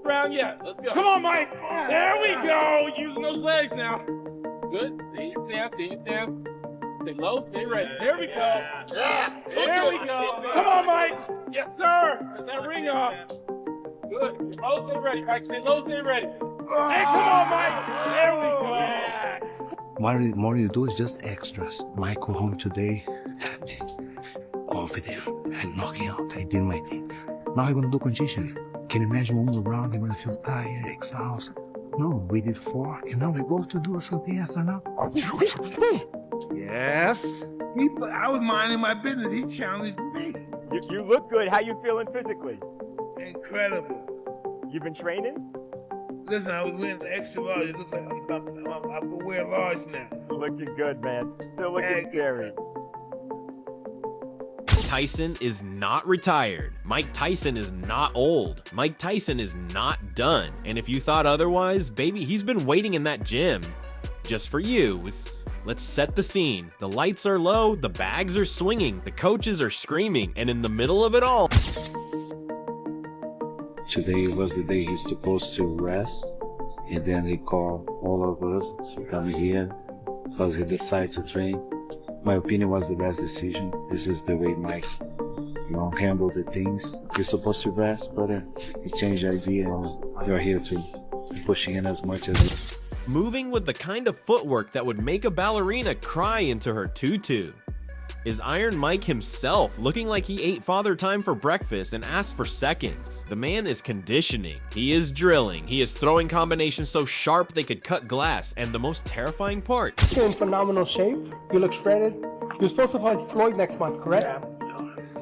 round yet. Let's go. Come on, Mike. There we go. Using those legs now. Good. Stay in your stance. Stay in your stance. Stay low. Stay ready. There we go. Yeah. There we go. Come on, Mike. Yes, sir. Get that ring off. Good. Low. Stay ready, Mike. Stay low. Stay ready. Hey, come on, Mike. There we go. Yes. What you do is just extras. Mike go home today, happy, confident, and knocking out. I did my thing. Now I'm gonna do conditioning. Can you imagine one more round? You're gonna feel tired, exhausted. No, we did 4, and now we go to do something else now. Yes. I was minding my business. He challenged me. You look good. How you feeling physically? Incredible. You've been training? Listen, I was wearing the extra large. It looks like I can wear large now. Looking good, man. Still looking scary. Tyson is not retired. Mike Tyson is not old. Mike Tyson is not done. And if you thought otherwise, baby, he's been waiting in that gym just for you. Let's set the scene. The lights are low, the bags are swinging, the coaches are screaming, and in the middle of it all, Today was the day he's supposed to rest, and then he called all of us to come here because he decided to train. My opinion was the best decision. This is the way Mike, handle the things. He's supposed to rest, but he changed the idea, and you're here to push in as much as. moving with the kind of footwork that would make a ballerina cry into her tutu. Is Iron Mike himself looking like he ate Father Time for breakfast and asked for seconds? The man is conditioning, he is drilling, he is throwing combinations so sharp they could cut glass, and the most terrifying part. You're in phenomenal shape, you look shredded. You're supposed to fight Floyd next month, correct? Yeah.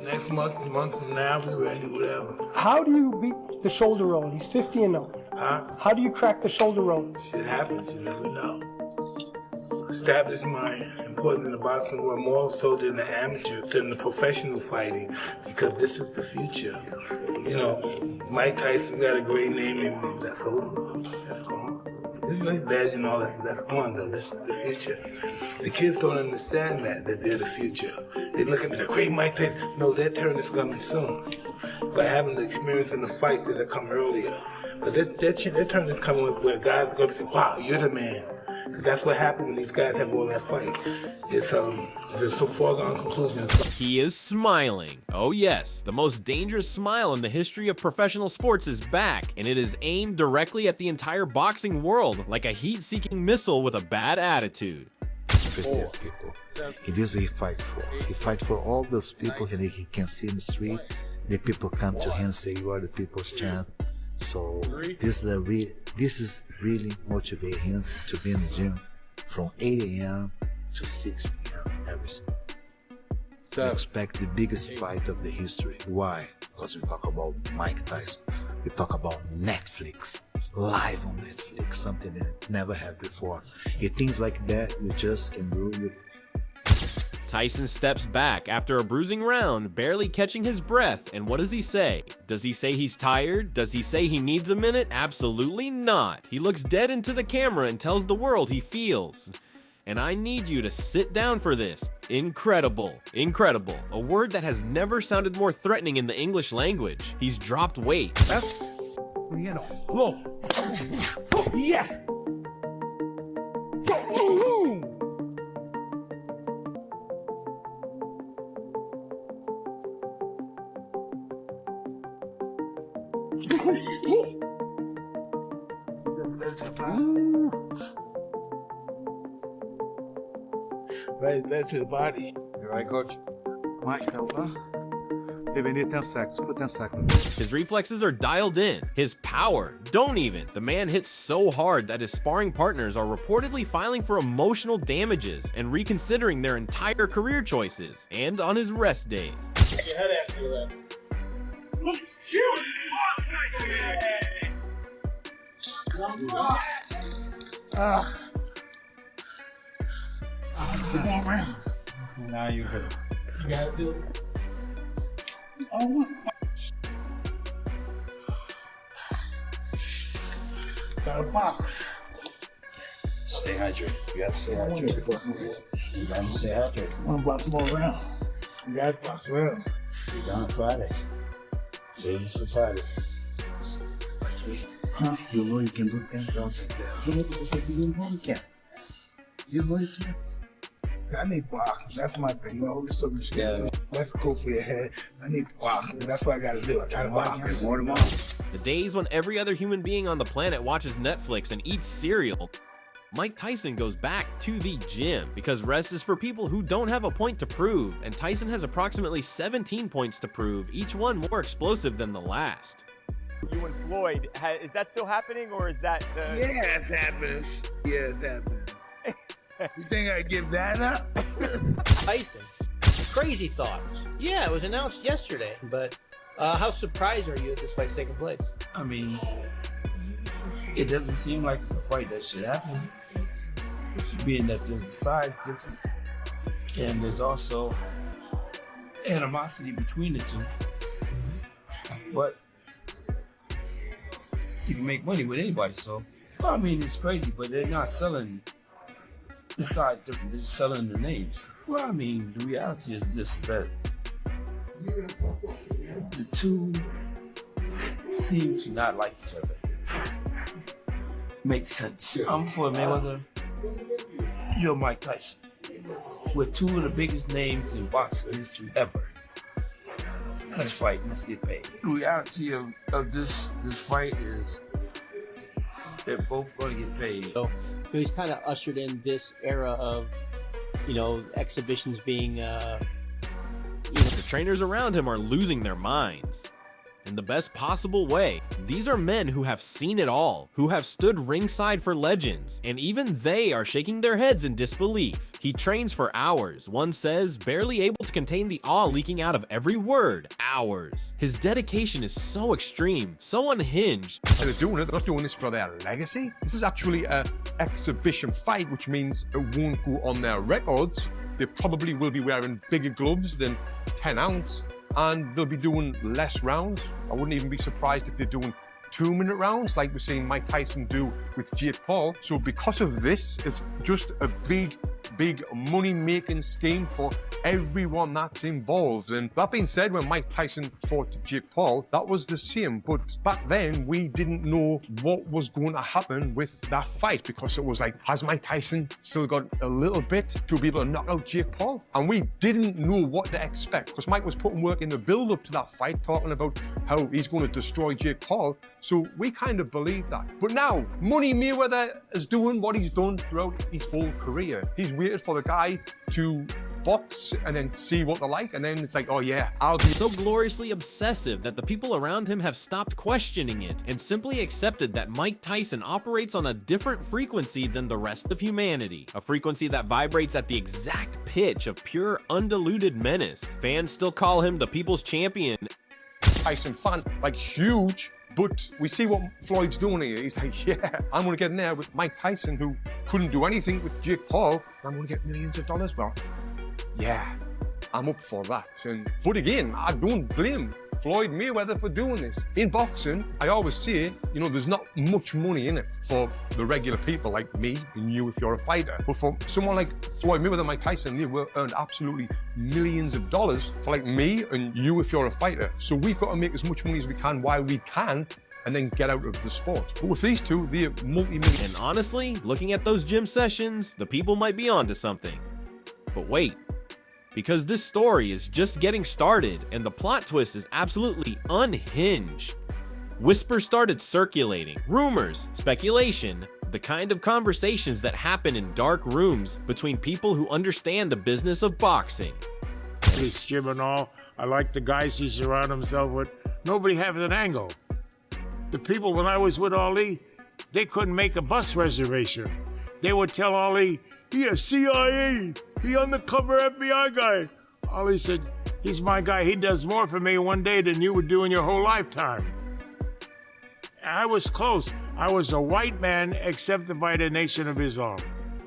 Next month from now, we're ready, whatever. How do you beat the shoulder roll? He's 50 and 0. Huh? How do you crack the shoulder roll? Shit happens, you never know. Establish my importance in the boxing world more so than the amateur, than the professional fighting, because this is the future. Mike Tyson got a great name, and that's over. That's gone. It's like that and all that. That's gone though. This is the future. The kids don't understand that they're the future. They look at the great Mike Tyson. No, their turn is coming soon. By having the experience in the fight that come earlier. But their turn is coming where guys are going to say, wow, you're the man. That's what happened when these guys have all that fight. There's some foregone conclusions. He is smiling. Oh yes, the most dangerous smile in the history of professional sports is back, and it is aimed directly at the entire boxing world like a heat-seeking missile with a bad attitude. People. It is what he fight for. He fight for all those people that he can see in the street. The people come to him and say, you are the people's champ. So this is really motivate him to be in the gym from 8 a.m. to 6 p.m. every single day. Expect the biggest fight of the history. Why? Because we talk about Mike Tyson. We talk about Netflix, live on Netflix, something that never had before. Things like that you just can do it. Tyson steps back after a bruising round, barely catching his breath, and what does he say? Does he say he's tired? Does he say he needs a minute? Absolutely not. He looks dead into the camera and tells the world he feels. And I need you to sit down for this. Incredible. Incredible. A word that has never sounded more threatening in the English language. He's dropped weight. Yes. Low. Yes. Right to the body. You're right, coach. Mike, His reflexes are dialed in. His power, don't even. The man hits so hard that his sparring partners are reportedly filing for emotional damages and reconsidering their entire career choices, and on his rest days. Get your head after that. Now you hurt it. You gotta do it. Got a box. Stay hydrated. You gotta stay hydrated. You gotta stay hydrated. I'm about to more around. You got a box around. You're done Friday. Save you for Friday. Huh? You know you can do 10,000 pounds. You know you can. You know you can. I need boxing. That's my thing. You know, this sort of shit. Yeah. Let's go for your head. I need boxing. That's what I gotta do. I gotta box. More tomorrow. The days when every other human being on the planet watches Netflix and eats cereal, Mike Tyson goes back to the gym because rest is for people who don't have a point to prove, and Tyson has approximately 17 points to prove, each one more explosive than the last. You and Floyd, is that still happening, or is that... Yeah, it's happening. Yeah, it's happening. You think I give that up? Tyson, crazy thoughts. Yeah, it was announced yesterday, but how surprised are you that this fight's taking place? I mean, it doesn't seem like the fight that should happen, being that there's the size difference, and there's also animosity between the two. But you can make money with anybody, so I mean, it's crazy, but they're not selling the size different, they're just selling the names. Well, I mean, the reality is just that the two seem to not like each other. Makes sense. I'm for Mayweather. You're Mike Tyson. We're two of the biggest names in boxing history ever. Let's fight. Let's get paid. The reality of this fight is they're both going to get paid. So he's kind of ushered in this era of, exhibitions being, The trainers around him are losing their minds. In the best possible way, these are men who have seen it all, who have stood ringside for legends, and even they are shaking their heads in disbelief. He trains for hours, one says, barely able to contain the awe leaking out of every word. Hours. His dedication is so extreme, so unhinged. They're not doing this for their legacy. This is actually an exhibition fight, which means it won't go on their records. They probably will be wearing bigger gloves than 10 ounce. And they'll be doing less rounds. I wouldn't even be surprised if they're doing 2-minute rounds like we're seeing Mike Tyson do with Jake Paul. So because of this, it's just a big money-making scheme for everyone that's involved. And that being said, when Mike Tyson fought Jake Paul, that was the same. But back then, we didn't know what was going to happen with that fight, because it was like, has Mike Tyson still got a little bit to be able to knock out Jake Paul? And we didn't know what to expect, because Mike was putting work in the build-up to that fight, talking about how he's going to destroy Jake Paul. So we kind of believed that. But now, Money Mayweather is doing what he's done throughout his whole career. He's waited for the guy to box and then see what they're like, and then it's like, oh yeah, I'll be so gloriously obsessive that the people around him have stopped questioning it and simply accepted that Mike Tyson operates on a different frequency than the rest of humanity, a frequency that vibrates at the exact pitch of pure, undiluted menace. Fans still call him the people's champion. Tyson fan, like huge. But we see what Floyd's doing here. He's like, yeah, I'm going to get in there with Mike Tyson, who couldn't do anything with Jake Paul. I'm going to get millions of dollars. Well, yeah, I'm up for that. But again, I don't blame Floyd Mayweather for doing this. In boxing, I always say, there's not much money in it for the regular people like me and you if you're a fighter. But for someone like Floyd Mayweather and Mike Tyson, they will earn absolutely millions of dollars for like me and you if you're a fighter. So we've got to make as much money as we can while we can, and then get out of the sport. But with these two, they're multi-million. And honestly, looking at those gym sessions, the people might be onto something. But wait. Because this story is just getting started, and the plot twist is absolutely unhinged. Whispers started circulating, rumors, speculation, the kind of conversations that happen in dark rooms between people who understand the business of boxing. This gym and all, I like the guys he surrounds himself with. Nobody has an angle. The people, when I was with Ali, they couldn't make a bus reservation. They would tell Ali, he a CIA, he undercover FBI guy. Ali said, he's my guy, he does more for me one day than you would do in your whole lifetime. I was close. I was a white man accepted by the Nation of Islam.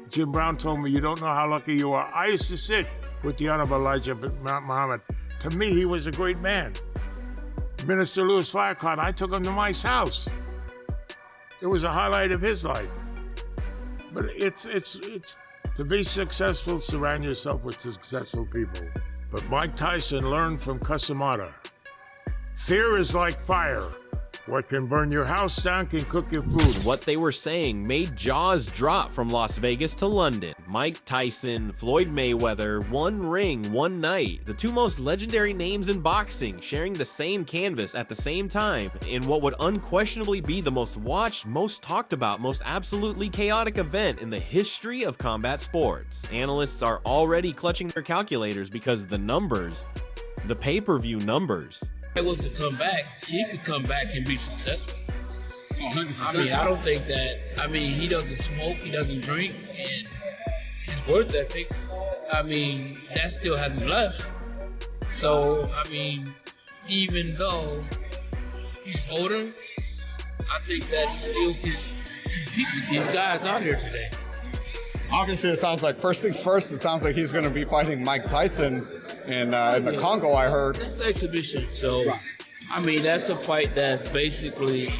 Jim Brown told me, you don't know how lucky you are. I used to sit with the Honorable Elijah Muhammad. To me, he was a great man. Minister Louis Farrakhan, I took him to my house. It was a highlight of his life. But it's to be successful, surround yourself with successful people. But Mike Tyson learned from Casamata. Fear is like fire. What can burn your house down can cook your food. What they were saying made jaws drop from Las Vegas to London. Mike Tyson, Floyd Mayweather, one ring, one night. The two most legendary names in boxing sharing the same canvas at the same time in what would unquestionably be the most watched, most talked about, most absolutely chaotic event in the history of combat sports. Analysts are already clutching their calculators because the numbers, the pay-per-view numbers. If he was to come back, he could come back and be successful. 100%. I mean, I don't think that, he doesn't smoke, he doesn't drink, and his work ethic, that still hasn't left. So, even though he's older, I think that he still can compete with these guys out here today. Obviously, it sounds like, first things first, it sounds like he's going to be fighting Mike Tyson in the Congo, I heard. That's exhibition. So, that's a fight that's basically,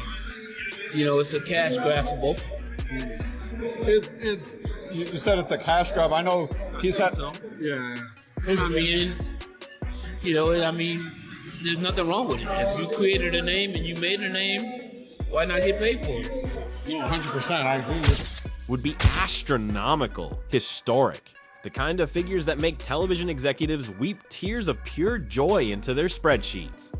it's a cash grab for both of them. You said it's a cash grab. I know he's had. So. Yeah. There's nothing wrong with it. If you created a name and you made a name, why not get paid for it? Yeah, 100%. I agree with you. Would be astronomical, historic. The kind of figures that make television executives weep tears of pure joy into their spreadsheets.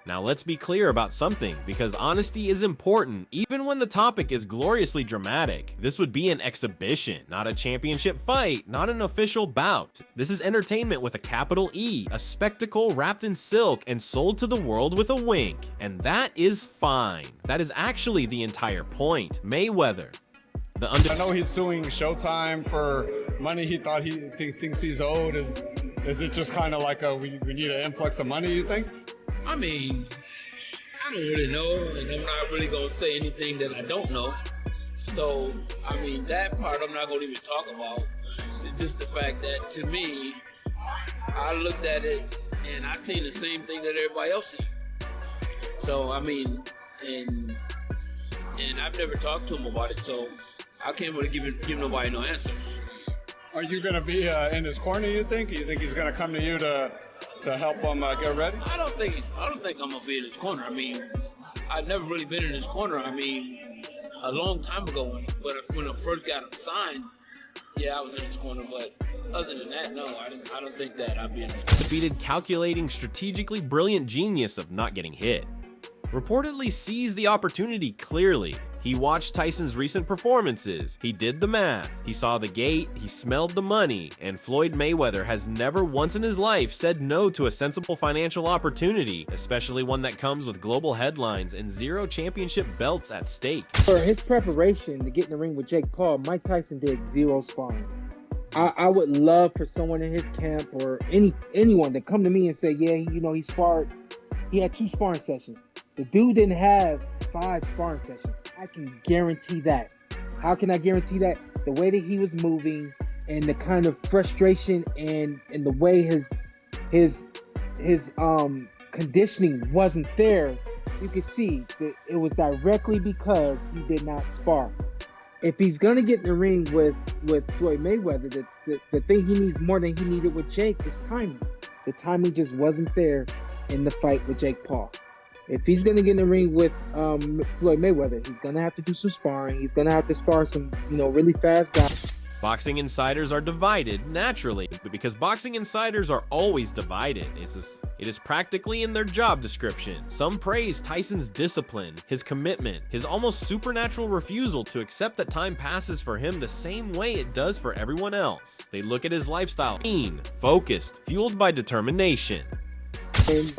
Now let's be clear about something, because honesty is important, even when the topic is gloriously dramatic. This would be an exhibition, not a championship fight, not an official bout. This is entertainment with a capital E, a spectacle wrapped in silk and sold to the world with a wink. And that is fine. That is actually the entire point. Mayweather. I know he's suing Showtime for money he thought he thinks he's owed. Is it just kind of like we need an influx of money, you think? I don't really know, and I'm not really going to say anything that I don't know. So, that part I'm not going to even talk about. It's just the fact that, to me, I looked at it, and I seen the same thing that everybody else seen. So, and I've never talked to him about it, so I can't really give nobody no answers. Are you going to be in his corner, you think? You think he's going to come to you to help him get ready? I don't think I'm going to be in his corner. I've never really been in his corner. A long time ago when I first got him signed, yeah, I was in his corner. But other than that, no, I don't think that I'd be in his corner. Defeated calculating, strategically brilliant genius of not getting hit. Reportedly seized the opportunity clearly. He watched Tyson's recent performances, he did the math, he saw the gate, he smelled the money, and Floyd Mayweather has never once in his life said no to a sensible financial opportunity, especially one that comes with global headlines and 0 championship belts at stake. For his preparation to get in the ring with Jake Paul, Mike Tyson did 0 sparring. I would love for someone in his camp or anyone to come to me and say, yeah, he sparred, he had 2 sparring sessions. The dude didn't have 5 sparring sessions. I can guarantee that. How can I guarantee that? The way that he was moving and the kind of frustration and the way his conditioning wasn't there, you can see that it was directly because he did not spar. If he's gonna get in the ring with Floyd Mayweather, the thing he needs more than he needed with Jake is timing. The timing just wasn't there in the fight with Jake Paul. If he's going to get in the ring with Floyd Mayweather, he's going to have to do some sparring. He's going to have to spar some, really fast guys. Boxing insiders are divided naturally, but because boxing insiders are always divided, it is practically in their job description. Some praise Tyson's discipline, his commitment, his almost supernatural refusal to accept that time passes for him the same way it does for everyone else. They look at his lifestyle, keen, focused, fueled by determination. And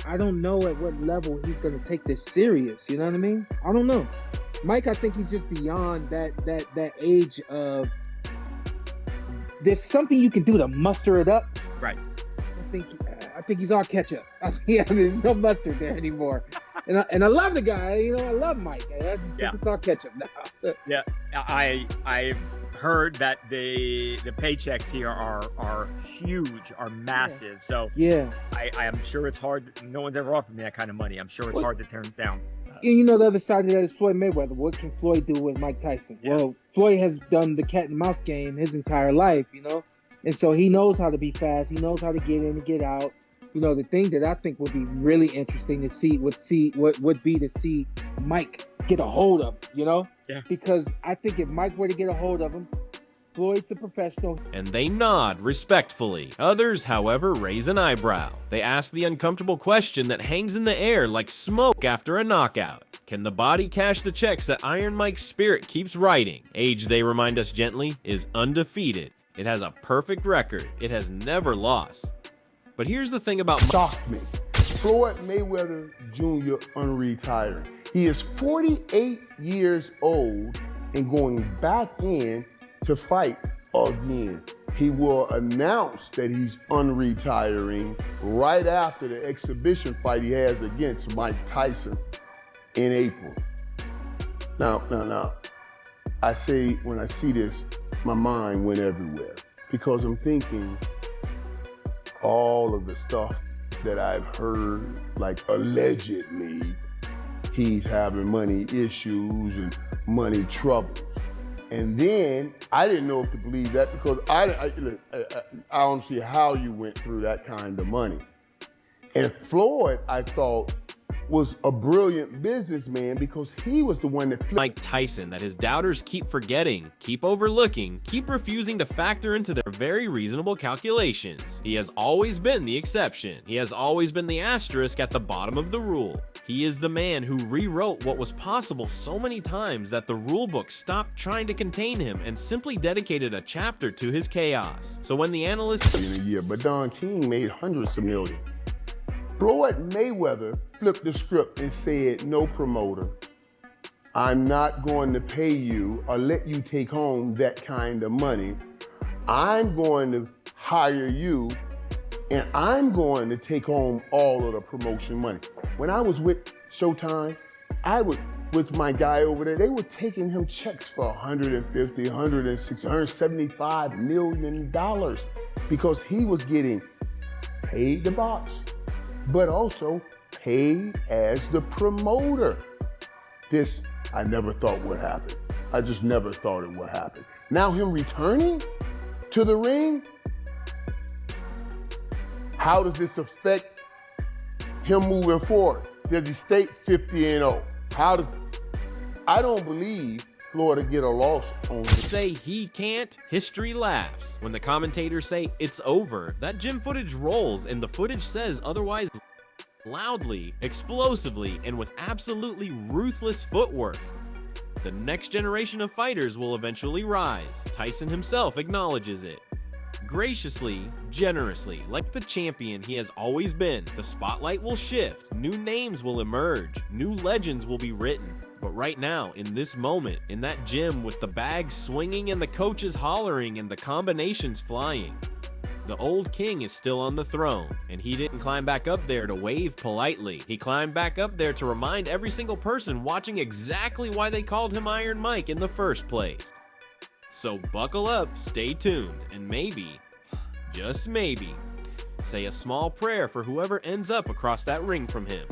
I don't know at what level he's going to take this serious, you know what I mean? I don't know. Mike, I think he's just beyond that age of, there's something you can do to muster it up. Right. I think he's all ketchup. There's no mustard there anymore. And I love the guy, I love Mike. I just think it's all ketchup now. Yeah, I've heard that the paychecks here are huge, are massive. Yeah. So yeah, I am sure it's hard. No one's ever offered me that kind of money. I'm sure it's hard to turn it down. And the other side of that is Floyd Mayweather. What can Floyd do with Mike Tyson? Yeah. Well, Floyd has done the cat and mouse game his entire life, and so he knows how to be fast. He knows how to get in and get out. You know, the thing that I think would be really interesting to see would be to see Mike get a hold of, you know? Yeah. Because I think if Mike were to get a hold of him, Floyd's a professional. And they nod respectfully. Others, however, raise an eyebrow. They ask the uncomfortable question that hangs in the air like smoke after a knockout. Can the body cash the checks that Iron Mike's spirit keeps writing? Age, they remind us gently, is undefeated. It has a perfect record. It has never lost. But here's the thing about shocked me. Floyd Mayweather Jr. unretiring. He is 48 years old and going back in to fight again. He will announce that he's unretiring right after the exhibition fight he has against Mike Tyson in April. Now, I say when I see this, my mind went everywhere because I'm thinking all of the stuff that I've heard, like allegedly he's having money issues and money troubles. And then I didn't know if to believe that because I don't see how you went through that kind of money. And Floyd, I thought, was a brilliant businessman because he was the one that Mike Tyson that his doubters keep forgetting, keep overlooking, keep refusing to factor into their very reasonable calculations. He has always been the exception. He has always been the asterisk at the bottom of the rule. He is the man who rewrote what was possible so many times that the rulebook stopped trying to contain him and simply dedicated a chapter to his chaos. So when the analysts in a year, but Don King made hundreds of millions. Floyd Mayweather flipped the script and said, no promoter, I'm not going to pay you or let you take home that kind of money. I'm going to hire you and I'm going to take home all of the promotion money. When I was with Showtime, with my guy over there, they were taking him checks for $150, $160, $175 million because he was getting paid to box, but also paid as the promoter. This, I never thought would happen. I just never thought it would happen. Now him returning to the ring, how does this affect him moving forward? Does he stay 50-0? I don't believe Florida get a loss on this. Say he can't, history laughs. When the commentators say it's over, that gym footage rolls and the footage says otherwise loudly, explosively, and with absolutely ruthless footwork. The next generation of fighters will eventually rise. Tyson himself acknowledges it. Graciously, generously, like the champion he has always been, the spotlight will shift, new names will emerge, new legends will be written. But right now, in this moment, in that gym with the bags swinging and the coaches hollering and the combinations flying, the old king is still on the throne, and he didn't climb back up there to wave politely. He climbed back up there to remind every single person watching exactly why they called him Iron Mike in the first place. So buckle up, stay tuned, and maybe, just maybe, say a small prayer for whoever ends up across that ring from him.